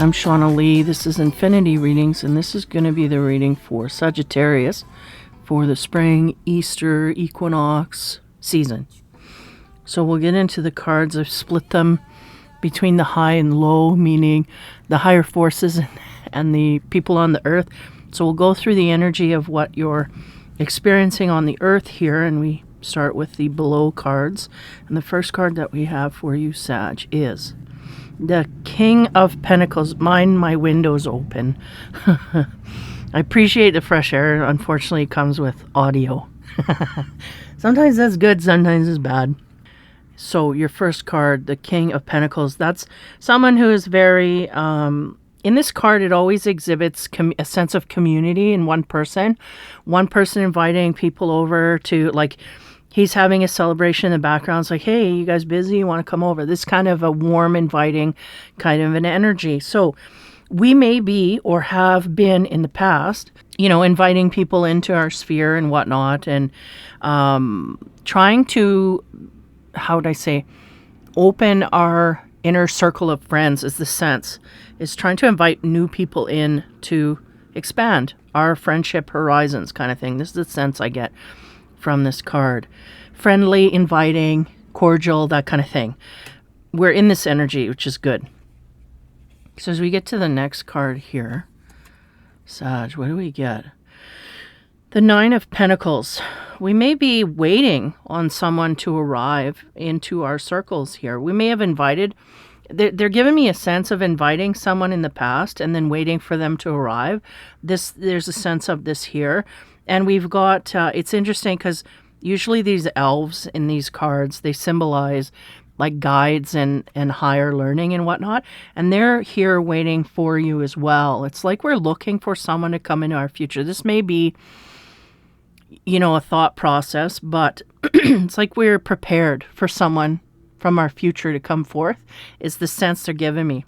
I'm Shawna Lee. This is Infinity Readings, and this is going to be the reading for Sagittarius for the spring, Easter, equinox season. So we'll get into the cards. I've split them between the high and low, meaning the higher forces and the people on the earth. So we'll go through the energy of what you're experiencing on the earth here, and we start with the below cards. And the first card that we have for you, Sag, is the King of Pentacles. Mind my windows open. I appreciate the fresh air. Unfortunately, it comes with audio. Sometimes that's good, sometimes it's bad. So your first card, the King of Pentacles, that's someone who is very, in this card, it always exhibits a sense of community in one person inviting people over to, like, he's having a celebration in the background. It's like, hey, you guys busy? You want to come over? This kind of a warm, inviting kind of an energy. So we may be or have been in the past, inviting people into our sphere and whatnot, and trying to, how would I say, open our inner circle of friends is the sense. Is trying to invite new people in to expand our friendship horizons kind of thing. This is the sense I get from this card. Friendly, inviting, cordial, that kind of thing. We're in this energy, which is good. So as we get to the next card here, Sag, what do we get? The Nine of Pentacles. We may be waiting on someone to arrive into our circles here. We may have invited, they're giving me a sense of inviting someone in the past and then waiting for them to arrive. There's a sense of this here. And we've got, it's interesting because usually these elves in these cards, they symbolize like guides and higher learning and whatnot. And they're here waiting for you as well. It's like we're looking for someone to come into our future. This may be, a thought process, but it's like we're prepared for someone from our future to come forth, is the sense they're giving me.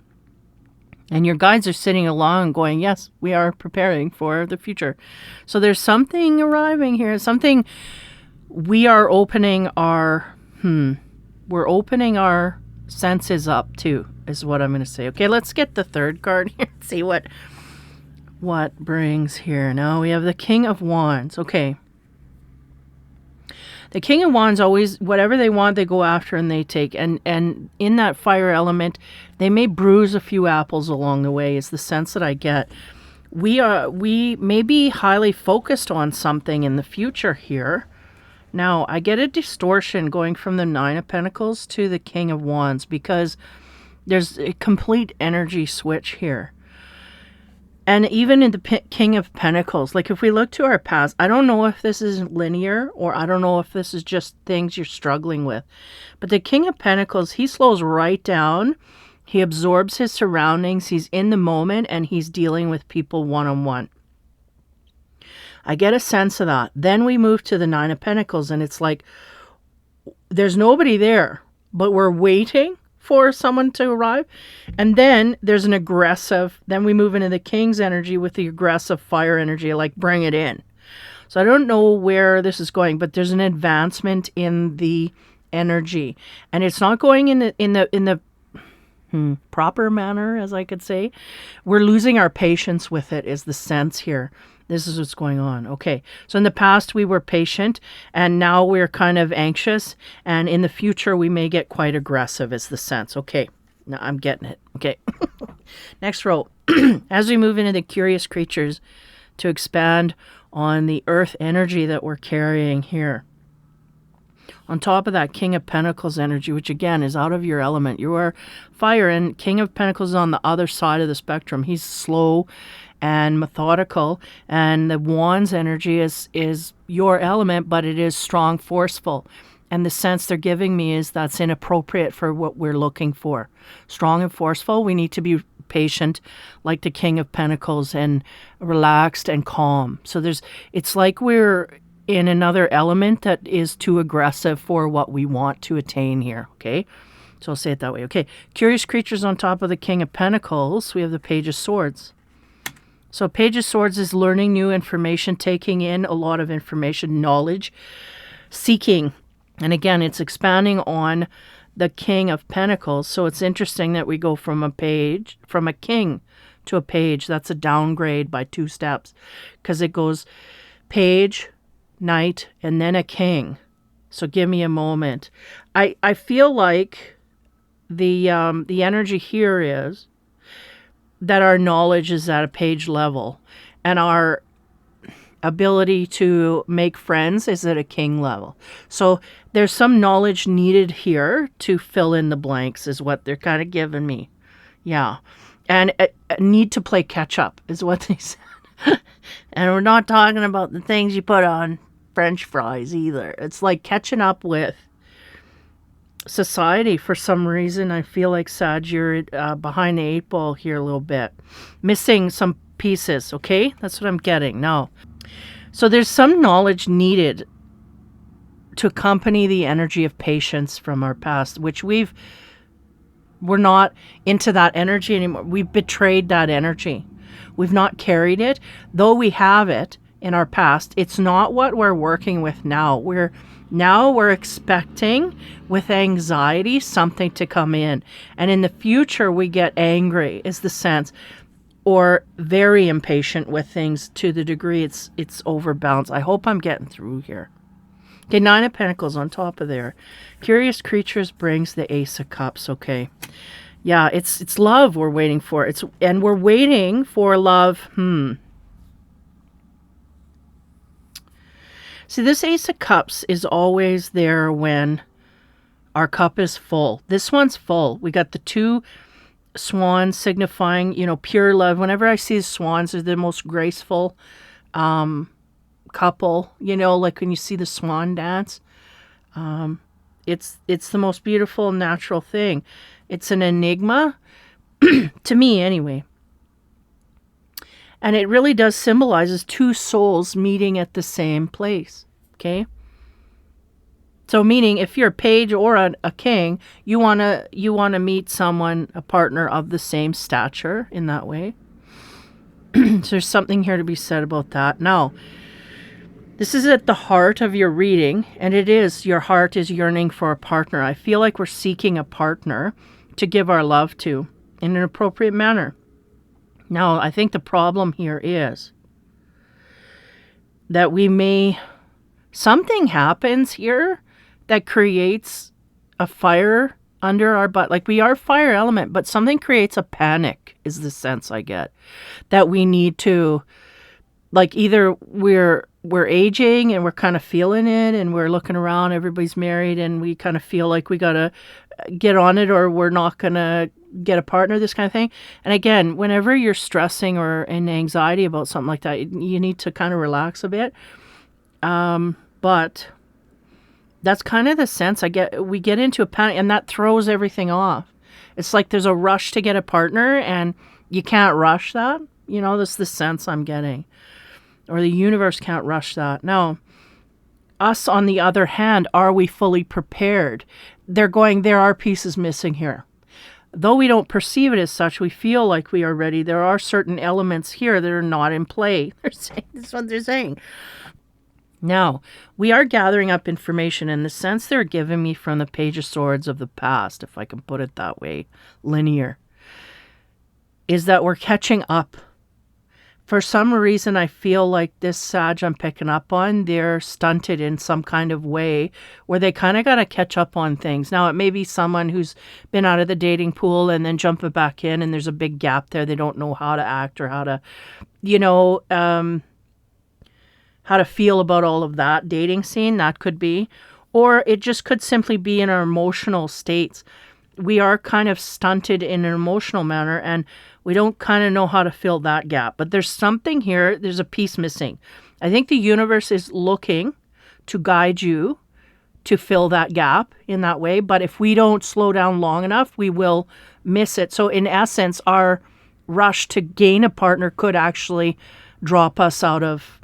And your guides are sitting along going, yes, we are preparing for the future. So there's something arriving here, something we are opening our, we're opening our senses up to, is what I'm going to say. Okay, let's get the third card here and see what brings here. Now we have the King of Wands. Okay. The King of Wands always, whatever they want, they go after and they take. And in that fire element, they may bruise a few apples along the way, is the sense that I get. We may be highly focused on something in the future here. Now, I get a distortion going from the Nine of Pentacles to the King of Wands because there's a complete energy switch here. And even in the King of Pentacles, like if we look to our past, I don't know if this is linear or I don't know if this is just things you're struggling with. But the King of Pentacles, he slows right down. He absorbs his surroundings. He's in the moment and he's dealing with people one-on-one. I get a sense of that. Then we move to the Nine of Pentacles and it's like there's nobody there, but we're waiting for someone to arrive. And then there's an aggressive, then we move into the King's energy with the aggressive fire energy, like bring it in. So I don't know where this is going, but there's an advancement in the energy. And it's not going in the proper manner, as I could say. We're losing our patience with it, is the sense here. This is what's going on. Okay. So in the past, we were patient and now we're kind of anxious. And in the future, we may get quite aggressive, is the sense. Okay. Now I'm getting it. Okay. Next row. As we move into the curious creatures to expand on the earth energy that we're carrying here. On top of that, King of Pentacles energy, which again is out of your element. You are fire, and King of Pentacles is on the other side of the spectrum. He's slow and methodical, and the Wands energy is your element, but it is strong, forceful. And the sense they're giving me is that's inappropriate for what we're looking for. Strong and forceful, we need to be patient, like the King of Pentacles, and relaxed and calm. So it's like we're in another element that is too aggressive for what we want to attain here, okay? So I'll say it that way. Okay, curious creatures on top of the King of Pentacles, we have the Page of Swords. So Page of Swords is learning new information, taking in a lot of information, knowledge, seeking. And again, it's expanding on the King of Pentacles. So it's interesting that we go from a king to a page. That's a downgrade by 2 steps, because it goes page, knight, and then a king. So give me a moment. I feel like the energy here is that our knowledge is at a page level, and our ability to make friends is at a king level. So there's some knowledge needed here to fill in the blanks, is what they're kind of giving me. Yeah. And a need to play catch up is what they said. And we're not talking about the things you put on French fries either. It's like catching up with society. For some reason, I feel like, Sag, you're behind the 8 ball here a little bit. Missing some pieces, okay? That's what I'm getting now. So there's some knowledge needed to accompany the energy of patience from our past, which we're not into that energy anymore. We've betrayed that energy. We've not carried it. Though we have it in our past, it's not what we're working with now. We're expecting with anxiety something to come in. And in the future, we get angry, is the sense, or very impatient with things to the degree it's overbalanced. I hope I'm getting through here. Okay, 9 of Pentacles on top of there. Curious Creatures brings the Ace of Cups. Okay. Yeah, it's love we're waiting for. And we're waiting for love. See, this Ace of Cups is always there when our cup is full. This one's full. We got the 2 swans signifying, pure love. Whenever I see swans, they're the most graceful couple, like when you see the swan dance. It's the most beautiful natural thing. It's an enigma to me anyway. And it really does symbolizes 2 souls meeting at the same place. Okay? So meaning if you're a page or a king, you wanna meet someone, a partner of the same stature in that way. So there's something here to be said about that. Now, this is at the heart of your reading, and it is, your heart is yearning for a partner. I feel like we're seeking a partner to give our love to in an appropriate manner. Now, I think the problem here is that something happens here that creates a fire under our butt. Like, we are fire element, but something creates a panic is the sense I get. That we need to, like, either we're aging and we're kind of feeling it and we're looking around, everybody's married and we kind of feel like we got to get on it, or we're not going to get a partner, this kind of thing. And again, whenever you're stressing or in anxiety about something like that, you need to kind of relax a bit. But that's kind of the sense I get. We get into a panic and that throws everything off. It's like there's a rush to get a partner and you can't rush that. That's the sense I'm getting. Or the universe can't rush that. Now, us, on the other hand, are we fully prepared? There are pieces missing here. Though we don't perceive it as such, we feel like we are ready. There are certain elements here that are not in play. They're saying, this is what they're saying. Now, we are gathering up information in the sense they're giving me from the Page of Swords of the past, if I can put it that way, linear, is that we're catching up. For some reason, I feel like this Sag I'm picking up on, they're stunted in some kind of way where they kind of got to catch up on things. Now, it may be someone who's been out of the dating pool and then jumping back in, and there's a big gap there. They don't know how to act or how to, how to feel about all of that dating scene. That could be. Or it just could simply be in our emotional states. We are kind of stunted in an emotional manner, and we don't kind of know how to fill that gap. But there's something here. There's a piece missing. I think the universe is looking to guide you to fill that gap in that way. But if we don't slow down long enough, we will miss it. So in essence, our rush to gain a partner could actually drop us out of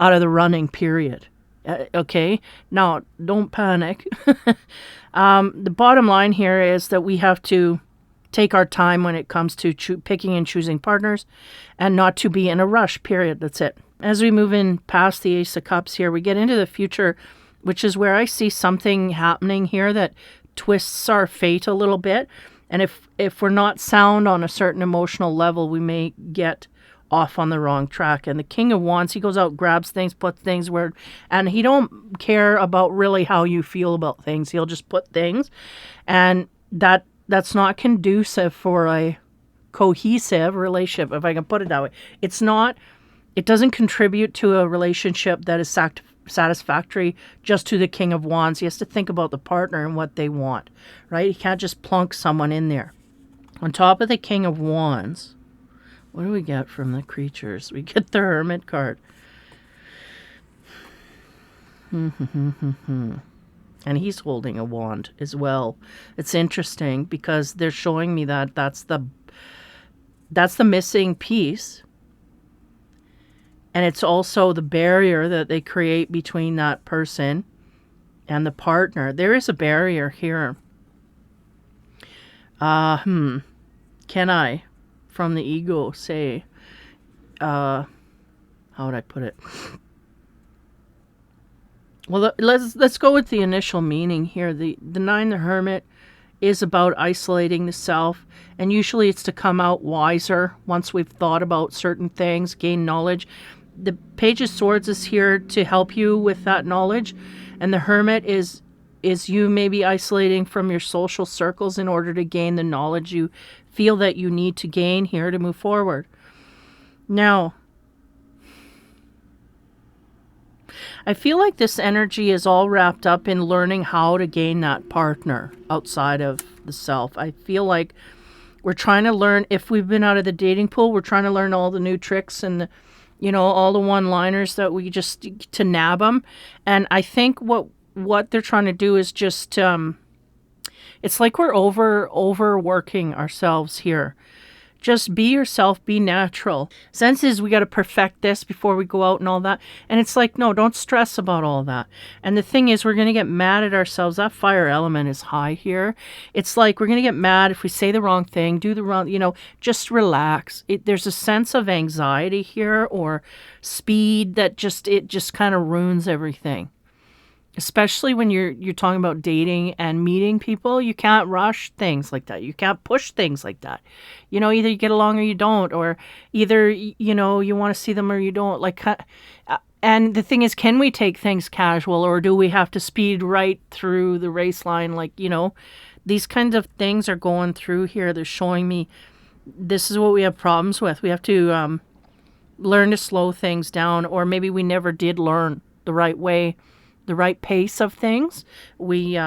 the running period. Okay? Now, don't panic. The bottom line here is that we have to take our time when it comes to picking and choosing partners and not to be in a rush, period. That's it. As we move in past the Ace of Cups here, we get into the future, which is where I see something happening here that twists our fate a little bit. And if we're not sound on a certain emotional level, we may get off on the wrong track. And the King of Wands, he goes out, grabs things, puts things where, and he don't care about really how you feel about things. He'll just put things, and that's not conducive for a cohesive relationship, if I can put it that way. It doesn't contribute to a relationship that is satisfactory just to the King of Wands. He has to think about the partner and what they want, right? He can't just plunk someone in there. On top of the King of Wands, what do we get from the creatures? We get the Hermit card. And he's holding a wand as well. It's interesting because they're showing me that that's the missing piece. And it's also the barrier that they create between that person and the partner. There is a barrier here. Can I, from the ego, say, how would I put it? Well, let's go with the initial meaning here. The Nine, the Hermit, is about isolating the self, and usually it's to come out wiser once we've thought about certain things, gain knowledge. The Page of Swords is here to help you with that knowledge, and the Hermit is you maybe isolating from your social circles in order to gain the knowledge you feel that you need to gain here to move forward. Now, I feel like this energy is all wrapped up in learning how to gain that partner outside of the self. I feel like we're trying to learn, if we've been out of the dating pool, we're trying to learn all the new tricks and all the one-liners that we just, to nab them. And I think what they're trying to do is just, it's like we're overworking ourselves here. Just be yourself, be natural. Sense is we got to perfect this before we go out and all that. And it's like, no, don't stress about all that. And the thing is, we're going to get mad at ourselves. That fire element is high here. It's like we're going to get mad if we say the wrong thing, do the wrong, just relax. There's a sense of anxiety here or speed that just kind of ruins everything. Especially when you're talking about dating and meeting people, you can't rush things like that. You can't push things like that. Either you get along or you don't, or either, you want to see them or you don't. And the thing is, can we take things casual, or do we have to speed right through the race line? These kinds of things are going through here. They're showing me this is what we have problems with. We have to learn to slow things down, or maybe we never did learn the right way, the right pace of things. We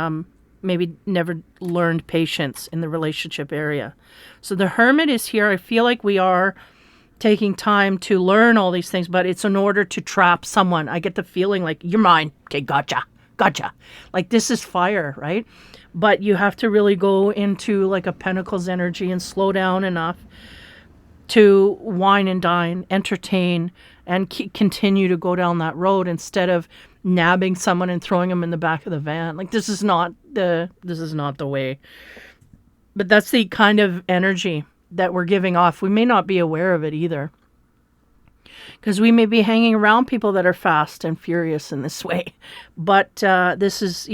maybe never learned patience in the relationship area. So the Hermit is here. I feel like we are taking time to learn all these things, but it's in order to trap someone. I get the feeling like, you're mine. Okay, gotcha. Like, this is fire, right? But you have to really go into like a Pentacles energy and slow down enough to wine and dine, entertain, and continue to go down that road instead of nabbing someone and throwing them in the back of the van. Like, this is not the way. But that's the kind of energy that we're giving off. We may not be aware of it either, because we may be hanging around people that are fast and furious in this way. But this is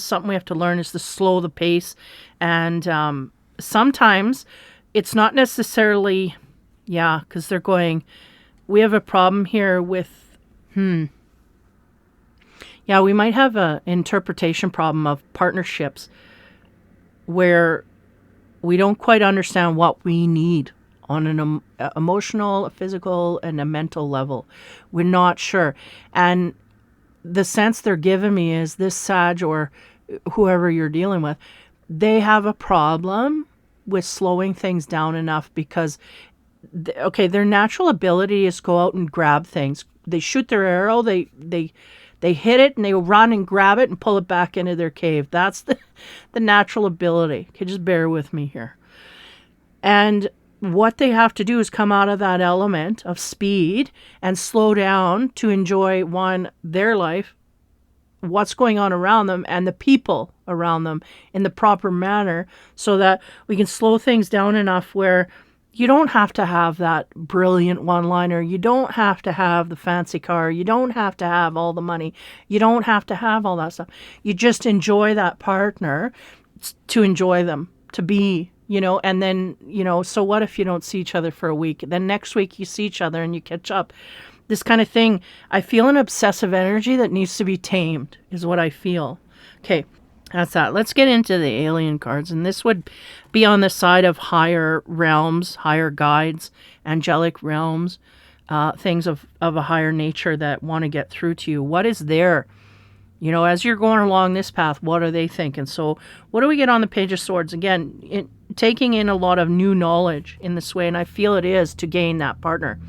something we have to learn, is to slow the pace. And sometimes it's not necessarily, because they're going, we have a problem here with, we might have an interpretation problem of partnerships where we don't quite understand what we need on an emotional, a physical, and a mental level. We're not sure. And the sense they're giving me is this Sag, or whoever you're dealing with, they have a problem with slowing things down enough because, their natural ability is go out and grab things. They shoot their arrow, they hit it, and they run and grab it and pull it back into their cave. That's the natural ability. Okay, just bear with me here. And what they have to do is come out of that element of speed and slow down to enjoy, their life, what's going on around them, and the people around them in the proper manner, so that we can slow things down enough where you don't have to have that brilliant one-liner. You don't have to have the fancy car. You don't have to have all the money. You don't have to have all that stuff. You just enjoy that partner to enjoy them, to be, and then, so what if you don't see each other for a week? Then next week you see each other and you catch up. This kind of thing. I feel an obsessive energy that needs to be tamed, is what I feel. Okay, that's that. Let's get into the alien cards. And this would be on the side of higher realms, higher guides, angelic realms, things of a higher nature that want to get through to you. What is there? As you're going along this path, what are they thinking? So what do we get on the Page of Swords? Again, taking in a lot of new knowledge in this way, and I feel it is to gain that partner.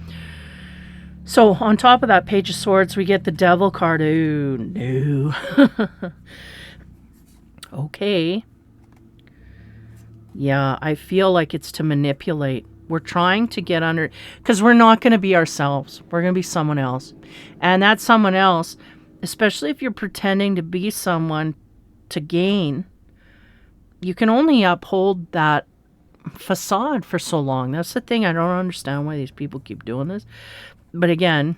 So on top of that Page of Swords, we get the Devil card. Ooh, no. Okay. Yeah, I feel like it's to manipulate. We're trying to get under, because we're not going to be ourselves. We're going to be someone else. And that someone else, especially if you're pretending to be someone to gain, you can only uphold that facade for so long. That's the thing. I don't understand why these people keep doing this. But again,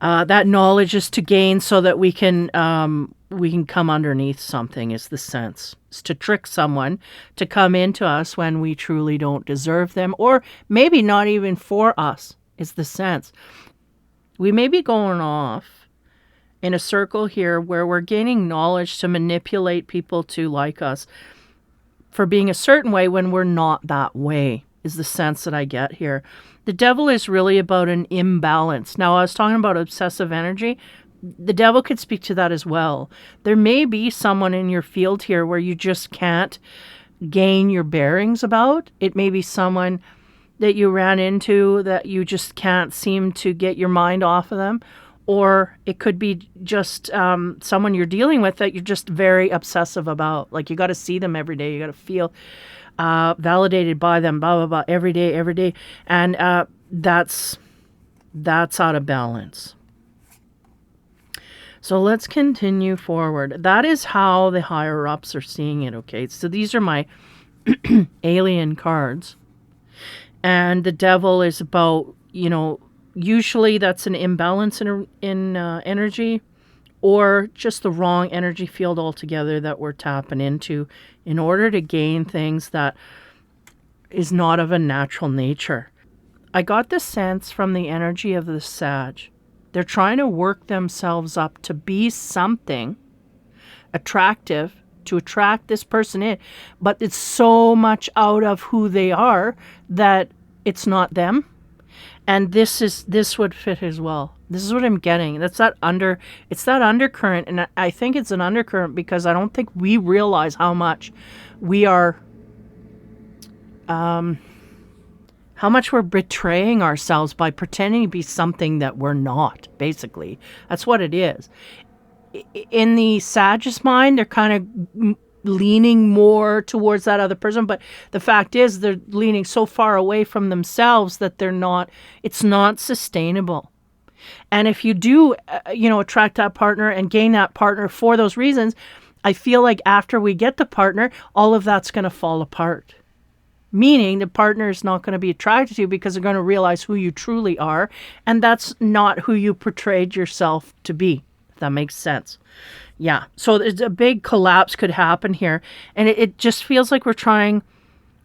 that knowledge is to gain so that we can come underneath something, is the sense. It's to trick someone to come into us when we truly don't deserve them, or maybe not even for us, is the sense. We may be going off in a circle here where we're gaining knowledge to manipulate people to like us for being a certain way when we're not that way, is the sense that I get here. The Devil is really about an imbalance. Now, I was talking about obsessive energy. The Devil could speak to that as well. There may be someone in your field here where you just can't gain your bearings about. It may be someone that you ran into that you just can't seem to get your mind off of them. Or it could be just someone you're dealing with that you're just very obsessive about. Like, you got to see them every day. You got to feel validated by them, blah, blah, blah, every day. And that's out of balance. So let's continue forward. That is how the higher ups are seeing it, okay? So these are my alien cards. And the Devil is about, usually that's an imbalance in energy, or just the wrong energy field altogether that we're tapping into in order to gain things that is not of a natural nature. I got the sense from the energy of the Sag. They're trying to work themselves up to be something attractive, to attract this person in, but it's so much out of who they are that it's not them. And this would fit as well. This is what I'm getting. It's that undercurrent, and I think it's an undercurrent because I don't think we realize how much we are, how much we're betraying ourselves by pretending to be something that we're not, basically. That's what it is. In the Sag's mind, they're kind of leaning more towards that other person, but the fact is they're leaning so far away from themselves that it's not sustainable. And if you do, attract that partner and gain that partner for those reasons, I feel like after we get the partner, all of that's going to fall apart. Meaning the partner is not going to be attracted to you because they're going to realize who you truly are. And that's not who you portrayed yourself to be. If that makes sense. Yeah. So a big collapse could happen here. And it just feels like we're trying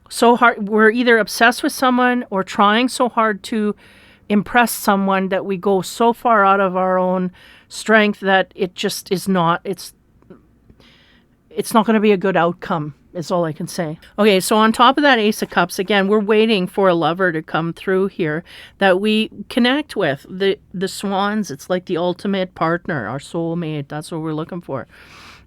so hard. We're either obsessed with someone or trying so hard to impress someone that we go so far out of our own strength that it just is not, it's not going to be a good outcome, is all I can say. Okay, so on top of that Ace of Cups, again, we're waiting for a lover to come through here that we connect with. The swans, it's like the ultimate partner, our soulmate. That's what we're looking for.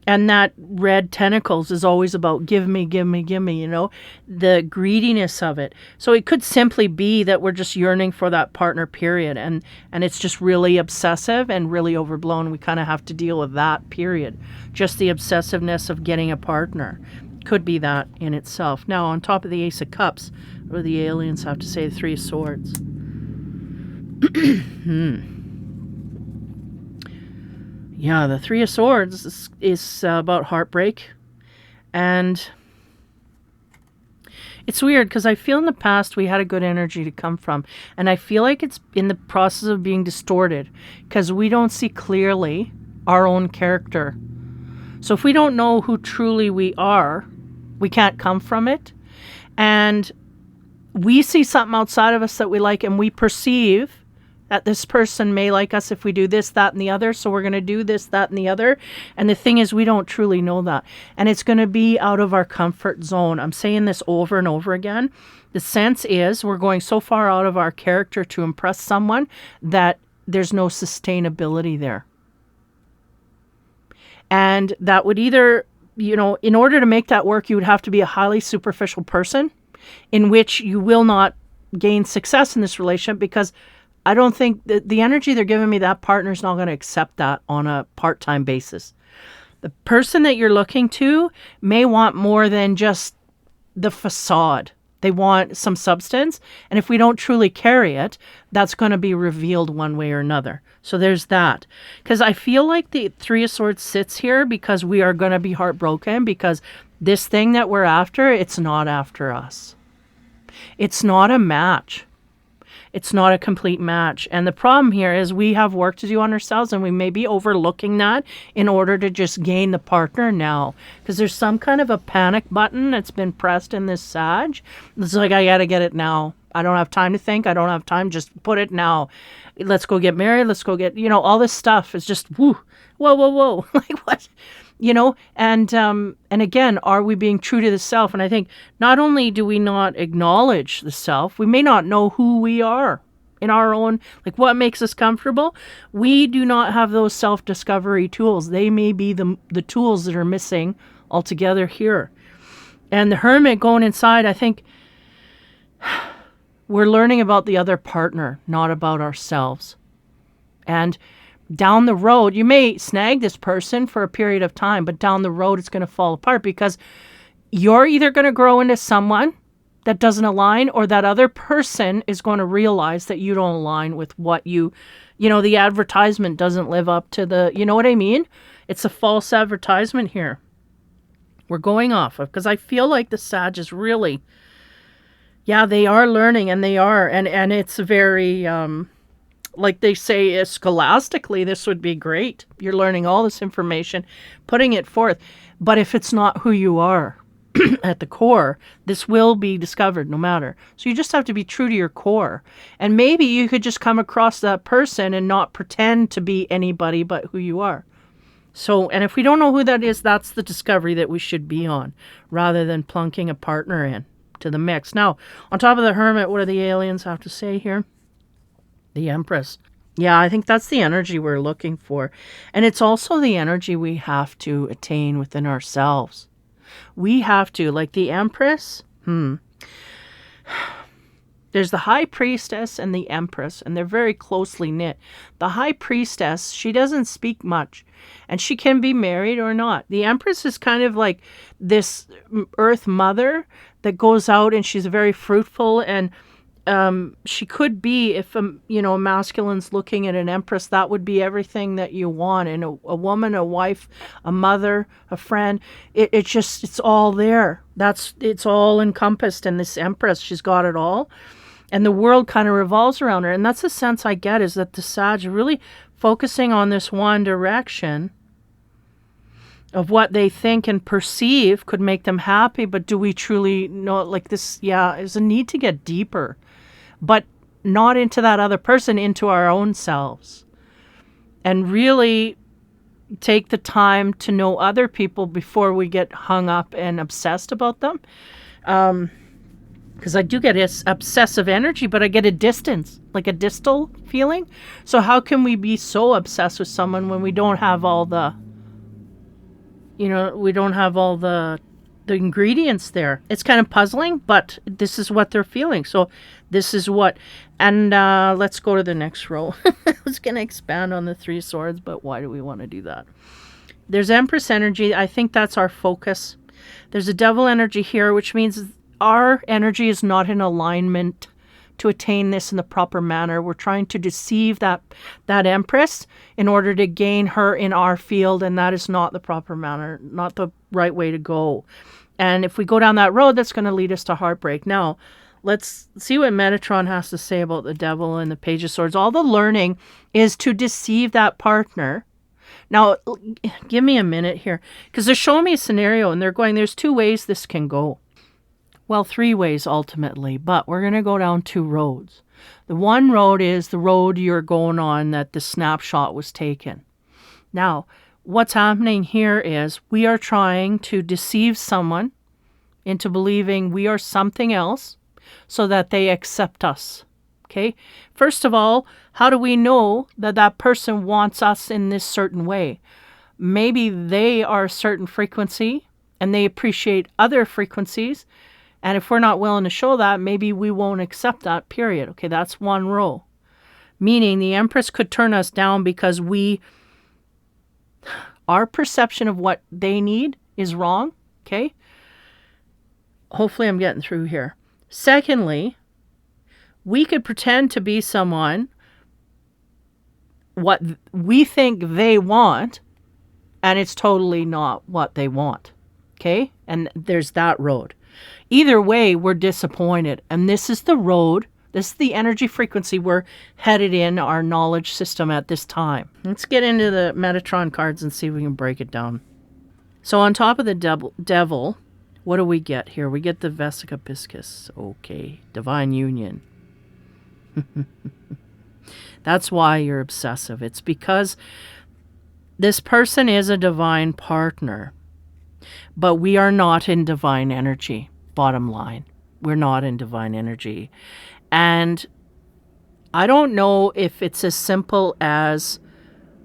And that red tentacles is always about give me, the greediness of it. So it could simply be that we're just yearning for that partner, period. And it's just really obsessive and really overblown. We kind of have to deal with that, period. Just the obsessiveness of getting a partner. Could be that in itself. Now, on top of the Ace of Cups, what do the aliens have to say? The Three of Swords. Yeah, the Three of Swords is about heartbreak. And it's weird because I feel in the past we had a good energy to come from. And I feel like it's in the process of being distorted because we don't see clearly our own character. So if we don't know who truly we are, we can't come from it. And we see something outside of us that we like, and we perceive that this person may like us if we do this, that, and the other. So we're going to do this, that, and the other. And the thing is, we don't truly know that. And it's going to be out of our comfort zone. I'm saying this over and over again. The sense is we're going so far out of our character to impress someone that there's no sustainability there. And that would either, in order to make that work, you would have to be a highly superficial person in which you will not gain success in this relationship, because I don't think that the energy they're giving me, that partner's not going to accept that on a part-time basis. The person that you're looking to may want more than just the facade. They want some substance. And if we don't truly carry it, that's going to be revealed one way or another. So there's that. Because I feel like the Three of Swords sits here because we are going to be heartbroken, because this thing that we're after, it's not after us. It's not a match. It's not a complete match. And the problem here is we have work to do on ourselves, and we may be overlooking that in order to just gain the partner now. Because there's some kind of a panic button that's been pressed in this Sag. It's like, I got to get it now. I don't have time to think. I don't have time. Just put it now. Let's go get married. Let's go get, all this stuff is just, whoa. Like what? And again, are we being true to the self? And I think not only do we not acknowledge the self, we may not know who we are in our own, like what makes us comfortable. We do not have those self-discovery tools. They may be the tools that are missing altogether here. And the Hermit going inside, I think we're learning about the other partner, not about ourselves. And down the road, you may snag this person for a period of time, but down the road, it's going to fall apart, because you're either going to grow into someone that doesn't align, or that other person is going to realize that you don't align with what the advertisement doesn't live up to the, you know what I mean? It's a false advertisement here. We're going off of, because I feel like the Sag is really, they are learning, and they are, and it's very, like they say, scholastically, this would be great. You're learning all this information, putting it forth. But if it's not who you are at the core, this will be discovered no matter. So you just have to be true to your core. And maybe you could just come across that person and not pretend to be anybody but who you are. So, and if we don't know who that is, that's the discovery that we should be on, rather than plunking a partner in to the mix. Now, on top of the Hermit, what do the aliens have to say here? The Empress. Yeah, I think that's the energy we're looking for. And it's also the energy we have to attain within ourselves. We have to, like the Empress, there's the High Priestess and the Empress, and they're very closely knit. The High Priestess, she doesn't speak much, and she can be married or not. The Empress is kind of like this Earth Mother that goes out, and she's very fruitful, and she could be, if a masculine's looking at an Empress, that would be everything that you want. And a woman, a wife, a mother, a friend, it's all there. It's all encompassed in this Empress. She's got it all. And the world kind of revolves around her. And that's the sense I get, is that the Sag are really focusing on this one direction of what they think and perceive could make them happy. But do we truly know, like this? Yeah, there's a need to get deeper. But not into that other person, into our own selves. And really take the time to know other people before we get hung up and obsessed about them. Because I do get obsessive energy, but I get a distance, like a distal feeling. So how can we be so obsessed with someone when we don't have all the, the ingredients there? It's kind of puzzling, but this is what they're feeling. So this is what, and let's go to the next row. I was going to expand on the Three Swords, but why do we want to do that? There's Empress energy. I think that's our focus. There's a Devil energy here, which means our energy is not in alignment to attain this in the proper manner. We're trying to deceive that Empress in order to gain her in our field, and that is not the proper manner, not the right way to go. And if we go down that road, that's going to lead us to heartbreak. Now, let's see what Metatron has to say about the Devil and the Page of Swords. All the learning is to deceive that partner, Now, give me a minute here, because they're showing me a scenario and they're going, there's 2 ways this can go. Well, 3 ways ultimately, but we're going to go down 2 roads. The one road is the road you're going on that the snapshot was taken. Now, what's happening here is we are trying to deceive someone into believing we are something else so that they accept us. Okay? First of all, how do we know that that person wants us in this certain way? Maybe they are a certain frequency and they appreciate other frequencies. And if we're not willing to show that, maybe we won't accept that, period. Okay, that's one row. Meaning the Empress could turn us down because our perception of what they need is wrong. Okay? Hopefully I'm getting through here. Secondly, we could pretend to be someone what we think they want, and it's totally not what they want. Okay? And there's that road. Either way, we're disappointed. And this is the road, this is the energy frequency we're headed in our knowledge system at this time. Let's get into the Metatron cards and see if we can break it down. So on top of the devil, what do we get here? We get the Vesica Piscis. Okay, divine union. That's why you're obsessive. It's because this person is a divine partner, but we are not in divine energy. Bottom line, we're not in divine energy. And I don't know if it's as simple as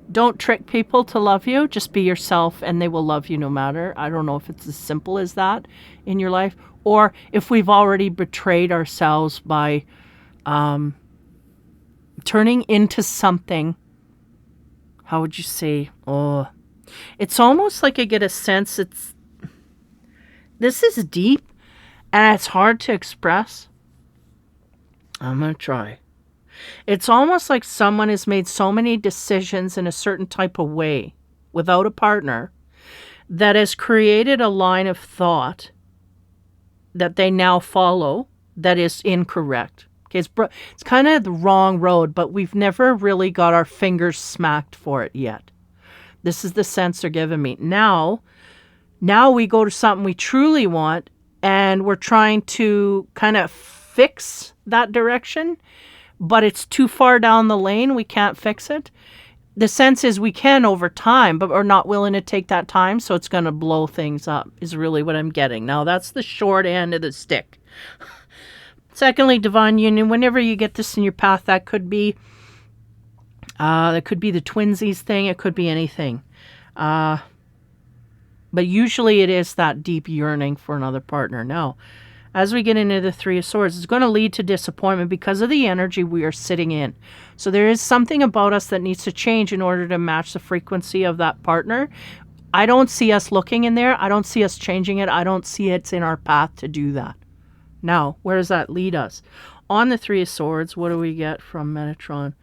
don't trick people to love you, just be yourself and they will love you no matter. I don't know if it's as simple as that in your life, or if we've already betrayed ourselves by turning into something. How would you say? Oh, it's almost like I get a sense this is deep and it's hard to express. I'm going to try. It's almost like someone has made so many decisions in a certain type of way without a partner that has created a line of thought that they now follow that is incorrect. Okay, it's kind of the wrong road, but we've never really got our fingers smacked for it yet. This is the sense they're giving me. Now we go to something we truly want, and we're trying to kind of fix that direction, but it's too far down the lane. We can't fix it. The sense is we can over time, but we're not willing to take that time, so it's going to blow things up, is really what I'm getting. Now, that's the short end of the stick. Secondly, divine union. Whenever you get this in your path, that could be the twinsies thing. It could be anything. But usually it is that deep yearning for another partner. Now, as we get into the Three of Swords, it's going to lead to disappointment because of the energy we are sitting in. So there is something about us that needs to change in order to match the frequency of that partner. I don't see us looking in there. I don't see us changing it. I don't see it's in our path to do that. Now, where does that lead us? On the Three of Swords, what do we get from Metatron?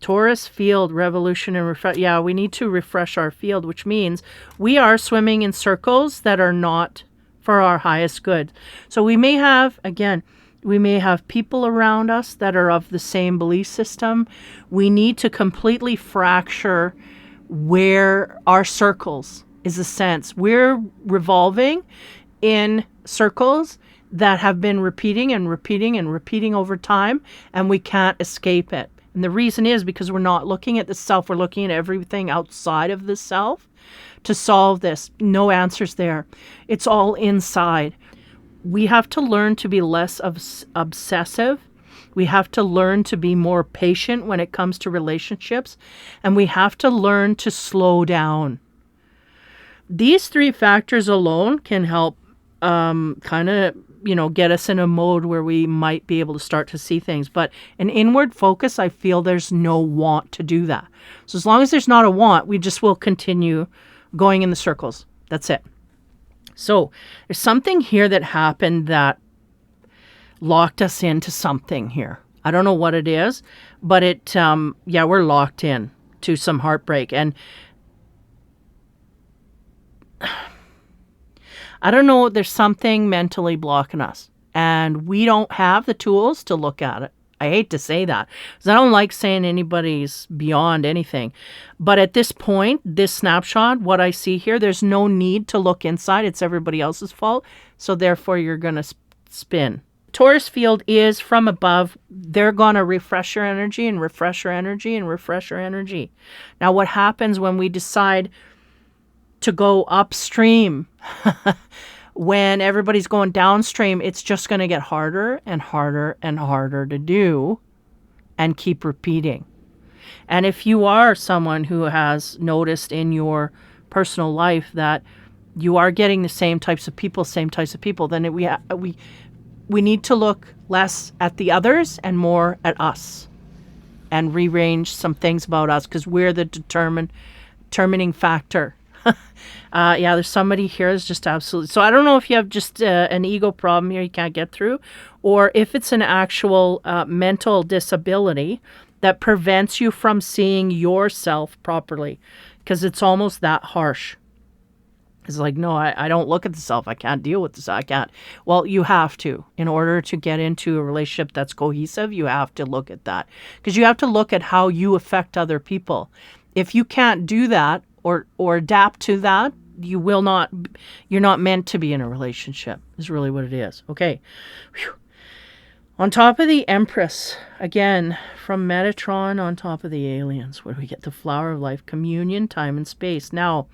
Taurus field, revolution, and refresh. Yeah, we need to refresh our field, which means we are swimming in circles that are not for our highest good. So we may have people around us that are of the same belief system. We need to completely fracture where our circles is a sense. We're revolving in circles that have been repeating and repeating and repeating over time, and we can't escape it. And the reason is because we're not looking at the self, we're looking at everything outside of the self to solve this. No answers there. It's all inside. We have to learn to be less obsessive. We have to learn to be more patient when it comes to relationships, and we have to learn to slow down. These 3 factors alone can help kind of get us in a mode where we might be able to start to see things. But an inward focus, I feel there's no want to do that. So as long as there's not a want, we just will continue going in the circles. That's it. So there's something here that happened that locked us into something here. I don't know what it is, but we're locked in to some heartbreak. And I don't know, there's something mentally blocking us, and we don't have the tools to look at it. I hate to say that because I don't like saying anybody's beyond anything. But at this point, this snapshot, what I see here, there's no need to look inside. It's everybody else's fault. So therefore, you're going to spin. Taurus field is from above. They're going to refresh your energy and refresh your energy and refresh your energy. Now, what happens when we decide to go upstream? When everybody's going downstream, it's just going to get harder and harder and harder to do and keep repeating. And if you are someone who has noticed in your personal life that you are getting the same types of people, then we need to look less at the others and more at us and rearrange some things about us because we're the determining factor. Yeah, there's somebody here that's just absolutely... So I don't know if you have just an ego problem here you can't get through, or if it's an actual mental disability that prevents you from seeing yourself properly, because it's almost that harsh. It's like, no, I don't look at the self. I can't deal with this. I can't. Well, you have to. In order to get into a relationship that's cohesive, you have to look at that. Because you have to look at how you affect other people. If you can't do that or adapt to that, you're not meant to be in a relationship, is really what it is. Okay. Whew. On top of the Empress, again, from Metatron on top of the aliens, where we get the flower of life, communion, time and space. Now,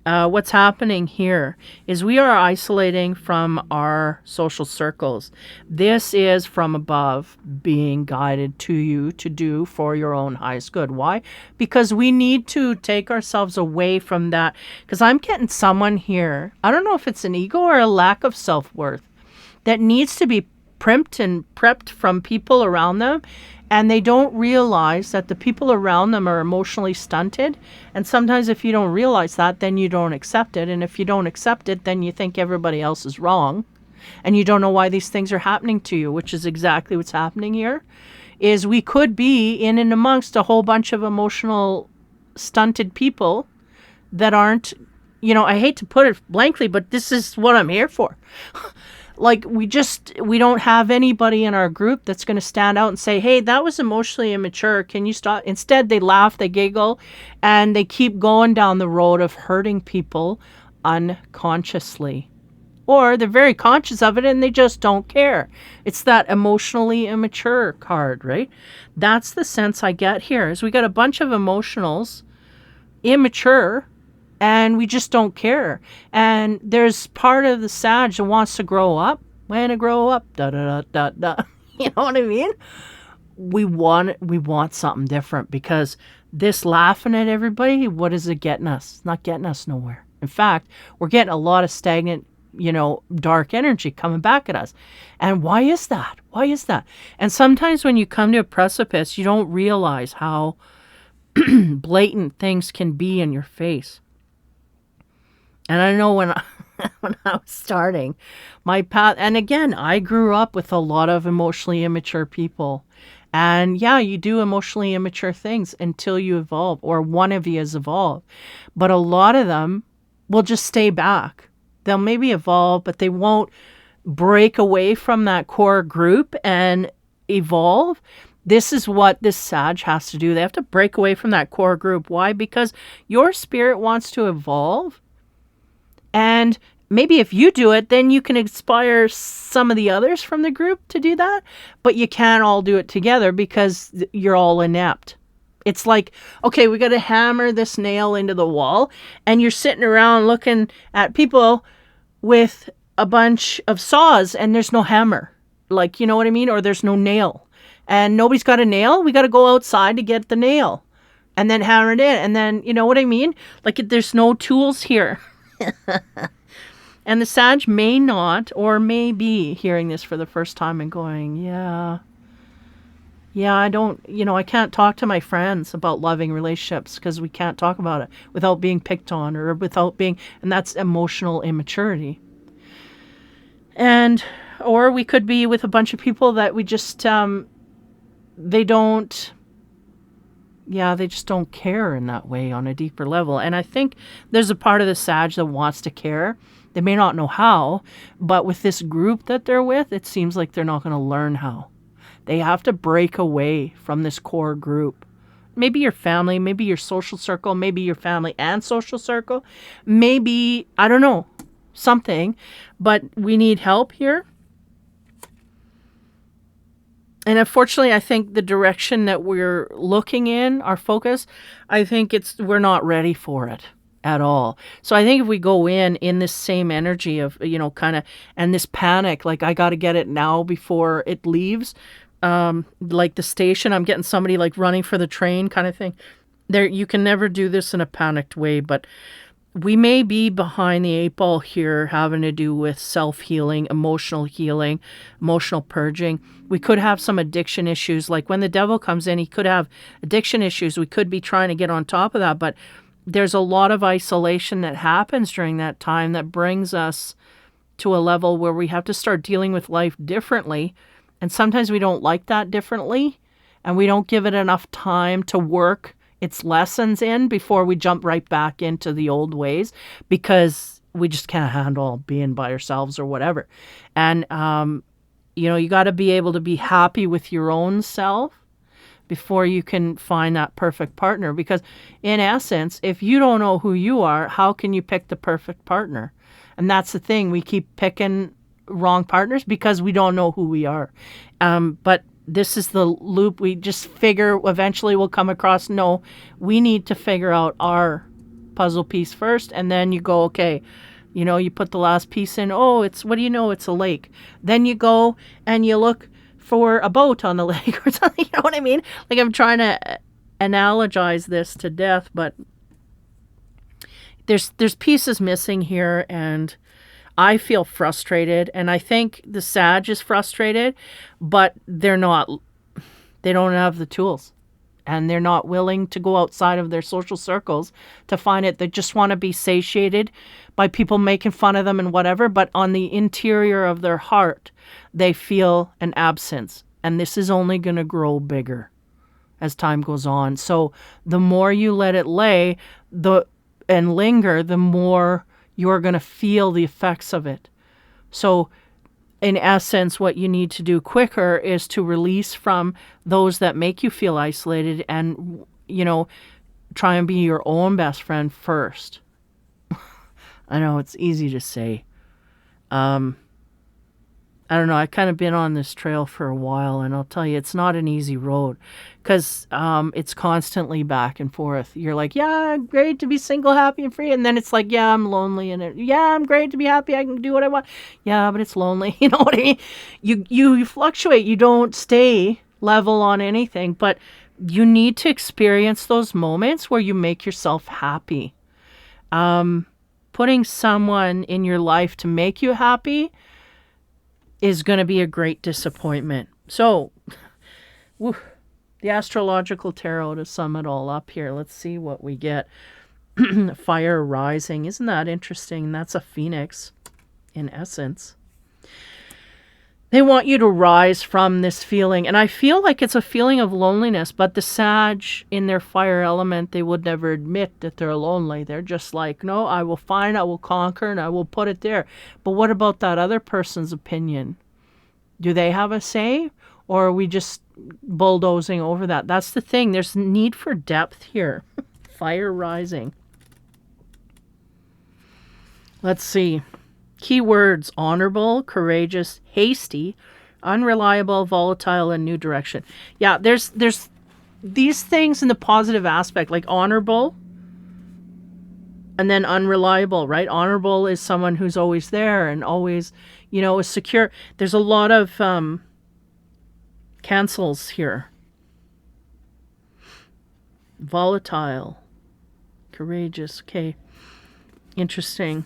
what's happening here is we are isolating from our social circles. This is from above being guided to you to do for your own highest good. Why? Because we need to take ourselves away from that. Because I'm getting someone here, I don't know if it's an ego or a lack of self-worth, that needs to be primped and prepped from people around them. And they don't realize that the people around them are emotionally stunted. And sometimes if you don't realize that, then you don't accept it. And if you don't accept it, then you think everybody else is wrong. And you don't know why these things are happening to you, which is exactly what's happening here. Is we could be in and amongst a whole bunch of emotional stunted people that aren't, I hate to put it blankly, but this is what I'm here for. Like, we don't have anybody in our group that's going to stand out and say, hey, that was emotionally immature. Can you stop? Instead, they laugh, they giggle, and they keep going down the road of hurting people unconsciously. Or they're very conscious of it and they just don't care. It's that emotionally immature card, right? That's the sense I get here, is we got a bunch of emotionals, immature, and we just don't care. And there's part of the Sag that wants to grow up. When to grow up, da da da da da. You know what I mean? We want something different, because this laughing at everybody, what is it getting us? It's not getting us nowhere. In fact, we're getting a lot of stagnant, dark energy coming back at us. And why is that? Why is that? And sometimes when you come to a precipice, you don't realize how blatant things can be in your face. And I know when I was starting my path, and again, I grew up with a lot of emotionally immature people. And yeah, you do emotionally immature things until you evolve, or one of you has evolved. But a lot of them will just stay back. They'll maybe evolve, but they won't break away from that core group and evolve. This is what this Sag has to do. They have to break away from that core group. Why? Because your spirit wants to evolve. And maybe if you do it, then you can inspire some of the others from the group to do that. But you can't all do it together because you're all inept. It's like, okay, we got to hammer this nail into the wall. And you're sitting around looking at people with a bunch of saws and there's no hammer. Like, you know what I mean? Or there's no nail. And nobody's got a nail. We got to go outside to get the nail. And then hammer it in. And then, you know what I mean? Like, there's no tools here. And the Sag may not, or may be hearing this for the first time and going, yeah, I don't, I can't talk to my friends about loving relationships because we can't talk about it without being picked on or without being, and that's emotional immaturity. And, or we could be with a bunch of people that we just, they just don't care in that way on a deeper level. And I think there's a part of the Sag that wants to care. They may not know how, but with this group that they're with, it seems like they're not going to learn how. They have to break away from this core group. Maybe your family, maybe your social circle, maybe your family and social circle, maybe, I don't know, something, but we need help here. And unfortunately, I think the direction that we're looking in, our focus, I think we're not ready for it at all. So I think if we go in this same energy of, kind of, and this panic, like I got to get it now before it leaves, like the station, I'm getting somebody like running for the train kind of thing. You can never do this in a panicked way, but we may be behind the 8 ball here, having to do with self-healing, emotional purging. We could have some addiction issues. Like when the devil comes in, he could have addiction issues. We could be trying to get on top of that, but there's a lot of isolation that happens during that time that brings us to a level where we have to start dealing with life differently. And sometimes we don't like that differently, and we don't give it enough time to work its lessons in before we jump right back into the old ways, because we just can't handle being by ourselves or whatever. And, you got to be able to be happy with your own self before you can find that perfect partner. Because in essence, if you don't know who you are, how can you pick the perfect partner? And that's the thing. We keep picking wrong partners because we don't know who we are. But this is the loop. We just figure eventually we'll come across, no, we need to figure out our puzzle piece first. And then you go, okay, you put the last piece in. Oh, it's a lake. Then you go and you look for a boat on the lake or something. You know what I mean? Like, I'm trying to analogize this to death, but there's pieces missing here, and I feel frustrated, and I think the Sag is frustrated, but they don't have the tools, and they're not willing to go outside of their social circles to find it. They just want to be satiated by people making fun of them and whatever, but on the interior of their heart, they feel an absence, and this is only going to grow bigger as time goes on. So the more you let it lay and linger, the more you're going to feel the effects of it. So in essence, what you need to do quicker is to release from those that make you feel isolated and, try and be your own best friend first. I know it's easy to say. I don't know. I've kind of been on this trail for a while, and I'll tell you, it's not an easy road because it's constantly back and forth. You're like, yeah, great to be single, happy, and free. And then it's like, yeah, I'm lonely. And yeah, I'm great to be happy. I can do what I want. Yeah, but it's lonely. You know what I mean? You fluctuate. You don't stay level on anything, but you need to experience those moments where you make yourself happy. Putting someone in your life to make you happy is going to be a great disappointment. So, the astrological tarot to sum it all up here. Let's see what we get. Fire rising. Isn't that interesting? That's a phoenix in essence. They want you to rise from this feeling. And I feel like it's a feeling of loneliness, but the Sag in their fire element, they would never admit that they're lonely. They're just like, no, I will conquer, and I will put it there. But what about that other person's opinion? Do they have a say? Or are we just bulldozing over that? That's the thing. There's need for depth here. Fire rising. Let's see. Keywords: honorable, courageous, hasty, unreliable, volatile, and new direction. Yeah, there's these things in the positive aspect, like honorable and then unreliable, right? Honorable is someone who's always there and always, is secure. There's a lot of cancels here. Volatile, courageous. Okay, interesting.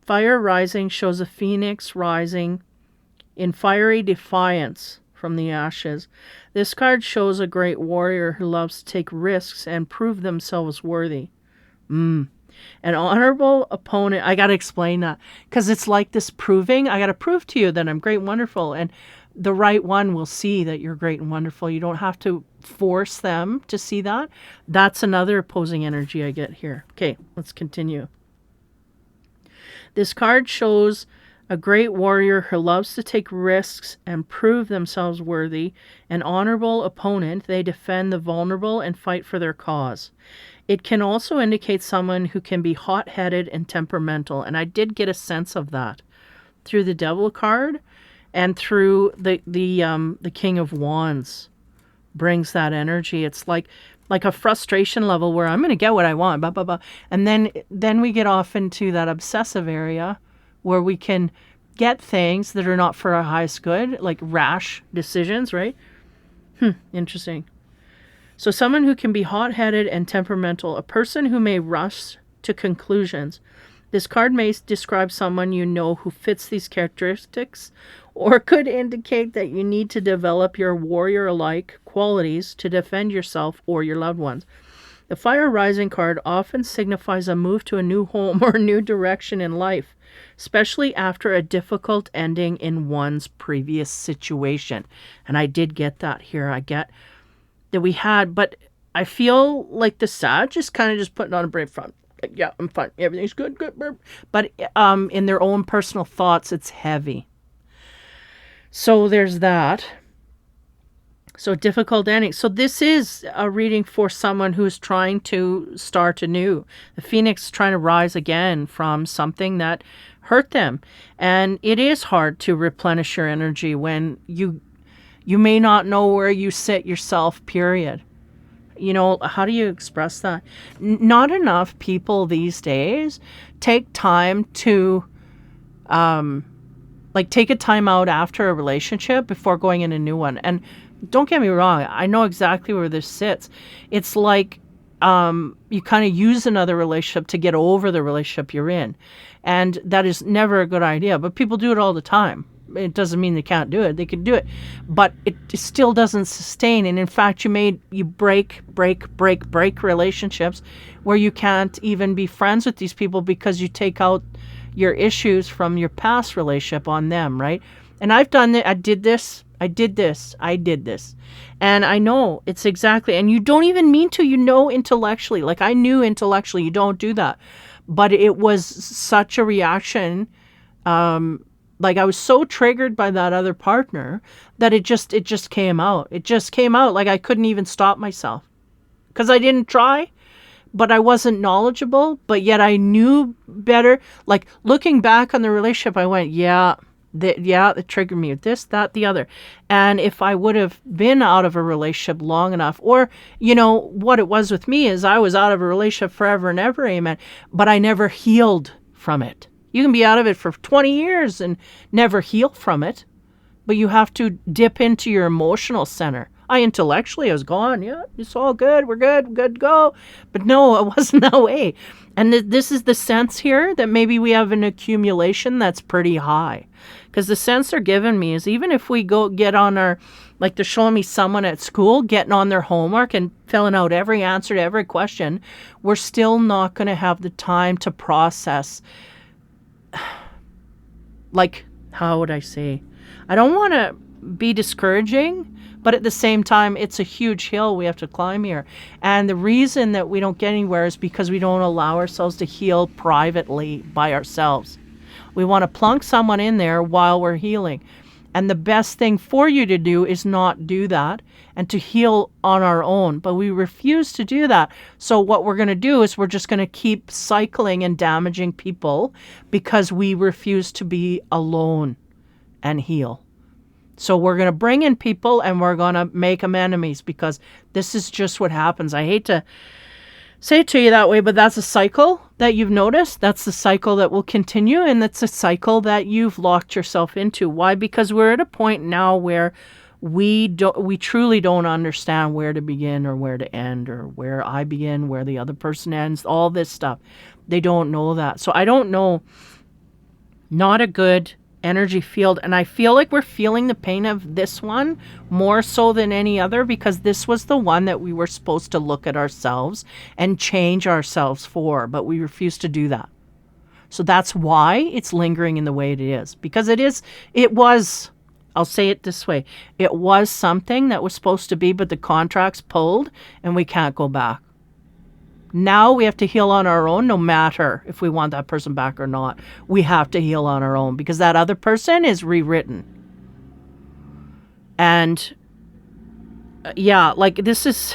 Fire rising shows a phoenix rising in fiery defiance from the ashes. This card shows a great warrior who loves to take risks and prove themselves worthy. An honorable opponent. I got to explain that because it's like this proving. I got to prove to you that I'm great and wonderful. And the right one will see that you're great and wonderful. You don't have to force them to see that. That's another opposing energy I get here. Okay, let's continue. This card shows A great warrior who loves to take risks and prove themselves worthy, an honorable opponent, they defend the vulnerable and fight for their cause. It can also indicate someone who can be hot-headed and temperamental, and I did get a sense of that through the Devil card and through the King of Wands brings that energy. It's like a frustration level where I'm going to get what I want, blah, blah, blah. And then we get off into that obsessive area where we can get things that are not for our highest good, like rash decisions, right? Interesting. So someone who can be hot-headed and temperamental, a person who may rush to conclusions. This card may describe someone you know who fits these characteristics, or could indicate that you need to develop your warrior-like qualities to defend yourself or your loved ones. The Fire Rising card often signifies a move to a new home or a new direction in life, especially after a difficult ending in one's previous situation. And I did get that here. I get that we had, but I feel like the Sag is kind of just putting on a brave front. Like, yeah, I'm fine. Everything's good. But in their own personal thoughts, it's heavy. So there's that. So difficult ending. So this is a reading for someone who's trying to start anew. The Phoenix is trying to rise again from something that hurt them. And it is hard to replenish your energy when you may not know where you sit yourself, period. You know, how do you express that? Not enough people these days take time to take a time out after a relationship before going in a new one. And don't get me wrong, I know exactly where this sits. It's like you kind of use another relationship to get over the relationship you're in. And that is never a good idea. But people do it all the time. It doesn't mean they can't do it. They can do it. But it still doesn't sustain. And in fact, you break relationships where you can't even be friends with these people because you take out your issues from your past relationship on them, right? And I've done it. I did this. And I know it's exactly, and you don't even mean to, intellectually. Like I knew intellectually you don't do that. But it was such a reaction. Like I was so triggered by that other partner that it just came out. It just came out like I couldn't even stop myself because I didn't try, but I wasn't knowledgeable, but yet I knew better. Like looking back on the relationship, I went, it triggered me with this, that, the other. And if I would have been out of a relationship long enough, or, what it was with me is I was out of a relationship forever and ever, amen, but I never healed from it. You can be out of it for 20 years and never heal from it, but you have to dip into your emotional center. I was gone. Yeah, it's all good. We're good to go. But no, it wasn't that way. And this is the sense here that maybe we have an accumulation that's pretty high. Because the sense they're giving me is even if we go get on our, like they're showing me someone at school getting on their homework and filling out every answer to every question, we're still not going to have the time to process. Like, how would I say? I don't want to be discouraging, but at the same time, it's a huge hill we have to climb here. And the reason that we don't get anywhere is because we don't allow ourselves to heal privately by ourselves. We want to plunk someone in there while we're healing. And the best thing for you to do is not do that and to heal on our own. But we refuse to do that. So what we're going to do is we're just going to keep cycling and damaging people because we refuse to be alone and heal. So we're going to bring in people and we're going to make them enemies because this is just what happens. I hate to say it to you that way, but that's a cycle that you've noticed. That's the cycle that will continue, and that's a cycle that you've locked yourself into. Why? Because we're at a point now where we truly don't understand where to begin or where to end, or where I begin, where the other person ends, all this stuff. They don't know that. So I don't know. Not a good energy field, and I feel like we're feeling the pain of this one more so than any other because this was the one that we were supposed to look at ourselves and change ourselves for, but we refuse to do that. So that's why it's lingering in the way it is, because I'll say it this way, it was something that was supposed to be, but the contract's pulled and we can't go back. Now we have to heal on our own, no matter if we want that person back or not. We have to heal on our own because that other person is rewritten. And yeah, like this is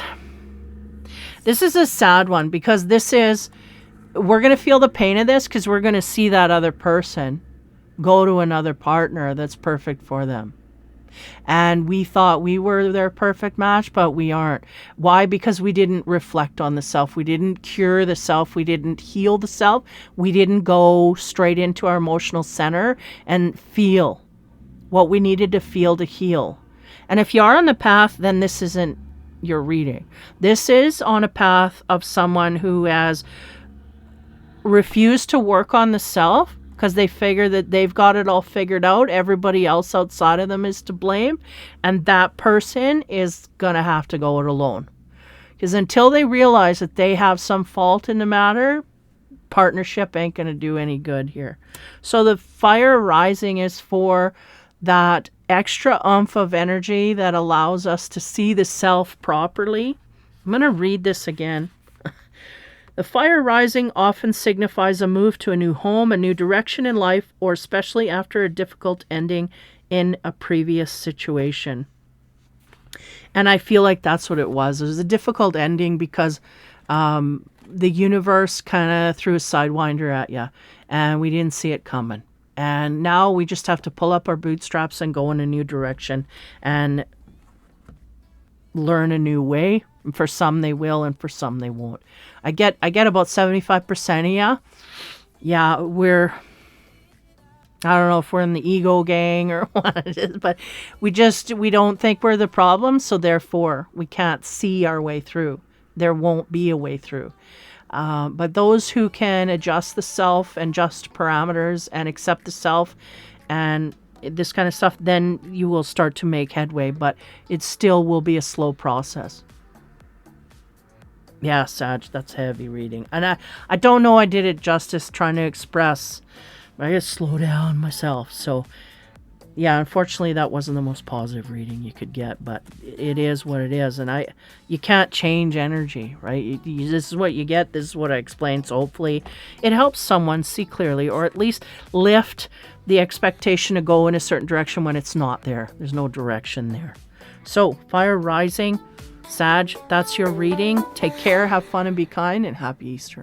a sad one because we're going to feel the pain of this because we're going to see that other person go to another partner that's perfect for them. And we thought we were their perfect match, but we aren't. Why? Because we didn't reflect on the self. We didn't cure the self. We didn't heal the self. We didn't go straight into our emotional center and feel what we needed to feel to heal. And if you are on the path, then this isn't your reading. This is on a path of someone who has refused to work on the self because they figure that they've got it all figured out. Everybody else outside of them is to blame. And that person is going to have to go it alone. Because until they realize that they have some fault in the matter, partnership ain't going to do any good here. So the fire rising is for that extra oomph of energy that allows us to see the self properly. I'm going to read this again. The fire rising often signifies a move to a new home, a new direction in life, or especially after a difficult ending in a previous situation. And I feel like that's what it was. It was a difficult ending because the universe kind of threw a sidewinder at you, and we didn't see it coming. And now we just have to pull up our bootstraps and go in a new direction and learn a new way. For some they will, and for some they won't. I get about 75% of you. Yeah, I don't know if we're in the ego gang or what it is, but we don't think we're the problem, so therefore we can't see our way through. There won't be a way through. But those who can adjust the self and adjust parameters and accept the self and this kind of stuff, then you will start to make headway, but it still will be a slow process. Yeah, Sag, that's heavy reading. And I don't know I did it justice trying to express. I gotta slow down myself. So, yeah, unfortunately that wasn't the most positive reading you could get, but it is what it is. And you can't change energy, right? This is what you get. This is what I explained. So hopefully it helps someone see clearly, or at least lift the expectation to go in a certain direction when it's not there. There's no direction there. So, fire rising. Sag, that's your reading. Take care, have fun, and be kind, and happy Easter.